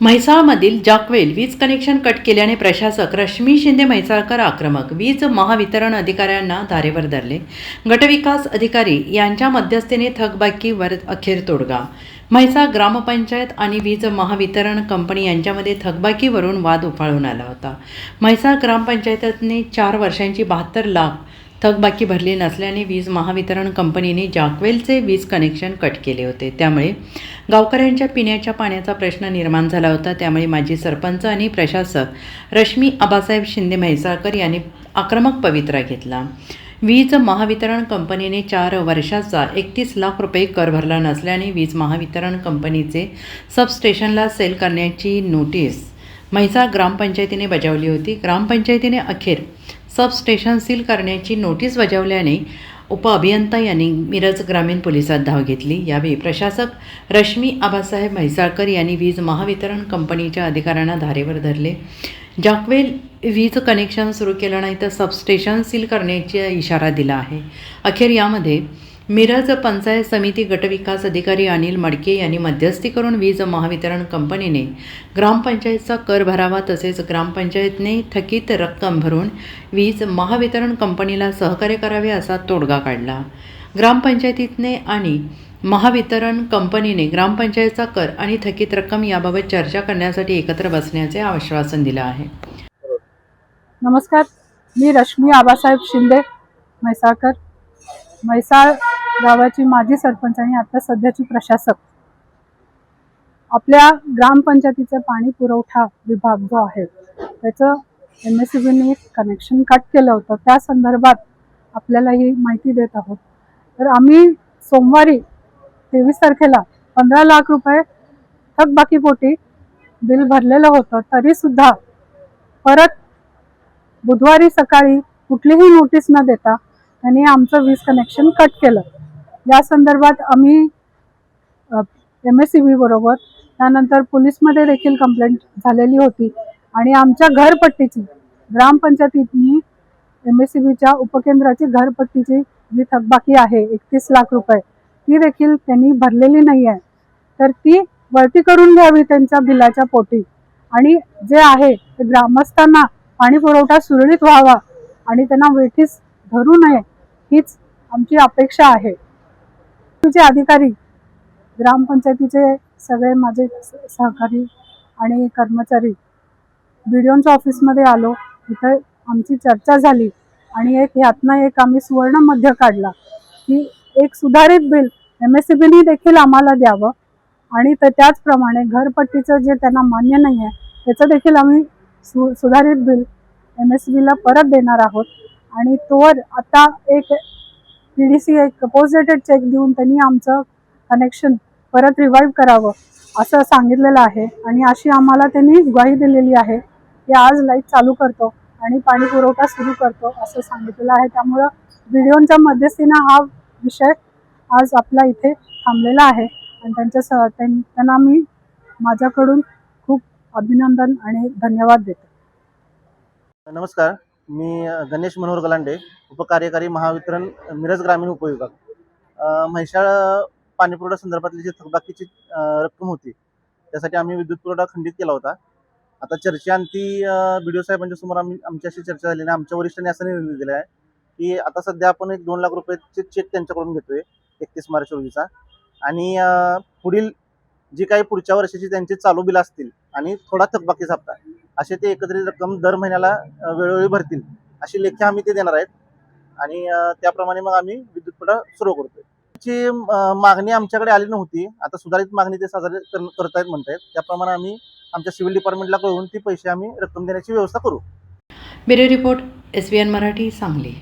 म्हैसाळमधील जाकवेल वीज connection cut केल्याने प्रशासक रश्मी शिंदे म्हैसाळकर आक्रमक. वीज महावितरण अधिकाऱ्यांना धारेवर धरले. गटविकास अधिकारी यांच्या मध्यस्थीने थकबाकीवर अखेर तोडगा. म्हैसाळ ग्रामपंचायत आणि वीज महावितरण कंपनी यांच्यामध्ये थकबाकीवरून वाद उफाळून आला होता. म्हैसाळ ग्रामपंचायतीने 4 वर्षांची 72 लाख थकबाकी भरली नसल्याने वीज महावितरण कंपनीने जाकवेलचे वीज कनेक्शन कट केले होते. त्यामुळे गावकऱ्यांच्या पिण्याच्या पाण्याचा प्रश्न निर्माण झाला होता. त्यामुळे माजी सरपंच आणि प्रशासक रश्मी आबासाहेब शिंदे म्हैसाळकर यांनी आक्रमक पवित्रा घेतला. वीज महावितरण कंपनीने 4 वर्षाचा 31 लाख रुपये कर भरला नसल्याने वीज महावितरण कंपनीचे सबस्टेशनला सेल करण्याची नोटीस म्हैसाळ ग्रामपंचायतीने बजावली होती. ग्रामपंचायतीने अखेर सबस्टेशन सील करण्याची नोटीस बजावल्याने उपअभियंता यांनी मिरज ग्रामीण पोलिसात धाव घेतली. यावेळी प्रशासक रश्मी आबासाहेब म्हैसाळकर यांनी वीज महावितरण कंपनीच्या अधिकाऱ्यांना धारेवर धरले. जाकवेल वीज कनेक्शन सुरू केलं नाही तर सबस्टेशन सील करण्याचा इशारा दिला आहे. अखेर यामध्ये मिरज पंचायत समिती गटविकास अधिकारी अनिल मडके यांनी मध्यस्थी करून वीज महावितरण कंपनीने ग्रामपंचायतचा कर भरावा तसेच ग्रामपंचायतने थकीत रक्कम भरून वीज महावितरण कंपनीला सहकार्य करावे असा तोडगा काढला. ग्रामपंचायतीने आणि महावितरण कंपनीने ग्रामपंचायतचा कर आणि थकीत रक्कम याबाबत चर्चा करण्यासाठी एकत्र बसण्याचे आश्वासन दिलं आहे. नमस्कार, मी रश्मी आबासाहेब शिंदे म्हैसाळकर, म्हैसाळ गावाची माजी सरपंच आणि आता सध्याची प्रशासक. आपल्या ग्रामपंचायतीचा पाणी पुरवठा विभाग जो आहे त्याचं MSEBने कनेक्शन कट केलं होतं. त्या संदर्भात आपल्याला ही माहिती देत आहोत. तर आम्ही सोमवारी 23 तारखेला 15 लाख रुपये थकबाकीपोटी बिल भरलेलं होतं. तरीसुद्धा परत बुधवारी सकाळी कुठलीही नोटीस न देता त्यांनी आमचं वीज कनेक्शन कट केलं. या संदर्भात आम्ही MSEB बरोबर त्यानंतर पोलीसमध्ये देखील कंप्लेंट झालेली होती आणि आमच्या घरपट्टीची ग्रामपंचायतीने MSEBच्या उपकेंद्राची घरपट्टीची जी थकबाकी आहे 31 लाख रुपये ती देखील त्यांनी भरलेली नाही आहे. तर ती वळती करून घ्यावी त्यांच्या बिलाच्या पोटी आणि जे आहे ते ग्रामस्थांना पाणी पुरवठा सुरळीत व्हावा आणि त्यांना वेठीस धरू नये हीच आमची अपेक्षा आहे. तुझे अधिकारी ग्रामपंचायतीचे सगळे माझे सहकारी आणि कर्मचारी BDOच्या ऑफिसमध्ये आलो. तिथे आमची चर्चा झाली आणि ह्यातनं आम्ही सुवर्ण मध्य काढला की एक सुधारित बिल MSEBने देखील आम्हाला द्यावं आणि त्याचप्रमाणे घरपट्टीचं जे त्यांना मान्य नाही आहे त्याचं देखील आम्ही सुधारित बिल MSEBला परत देणार आहोत. आणि तोवर आता एक PDC एक पोस्टडेटेड चेक देऊन त्यांनी आमचं कनेक्शन परत रिवाईव्ह करावं असं सांगितलेलं आहे आणि अशी आम्हाला त्यांनी ग्वाही दिलेली आहे की आज लाईट चालू करतो आणि पाणी पुरवठा सुरू करतो असं सांगितलेलं आहे. त्यामुळं BDOच्या मध्यस्थीनं हा विषय आज आपला इथे थांबलेला आहे आणि त्यांना मी माझ्याकडून खूप अभिनंदन आणि धन्यवाद देते. नमस्कार, मी गणेश मनोहर गलांडे, उपकार्यकारी महावितरण मिरज ग्रामीण उपविभाग. म्हैसाळ पाणीपुरवठा संदर्भातली जी थकबाकीची रक्कम होती त्यासाठी आम्ही विद्युत पुरवठा खंडित केला होता. आता चर्चेअंती BDO साहेबांच्या समोर आमची अशी चर्चा झाली आणि आमच्या वरिष्ठांनी असा निर्णय दिला आहे की आता सध्या आपण एक 2 लाख रुपयाचे चेक त्यांच्याकडून घेतोय 31 मार्च रोजीचा आणि पुढील जी काही पुढच्या वर्षाची त्यांची चालू बिल असतील आणि थोडा थकबाकीचा हप्ता असे ते एकत्रित रक्कम दर महिन्याला वेळोवेळी भरतील अशी लेखी आम्ही ते देणार आहेत आणि त्याप्रमाणे मग आम्ही विद्युत पुरवठा सुरू करतोय. ची मागणी आमच्याकडे आली नव्हती. आता सुधारित मागणी ते सादर करतायत म्हणतायत. त्याप्रमाणे आम्ही आमच्या सिव्हिल डिपार्टमेंटला कळवून ती पैसे आम्ही रक्कम देण्याची व्यवस्था करू. Bureau report SBN Marathi, Sangli.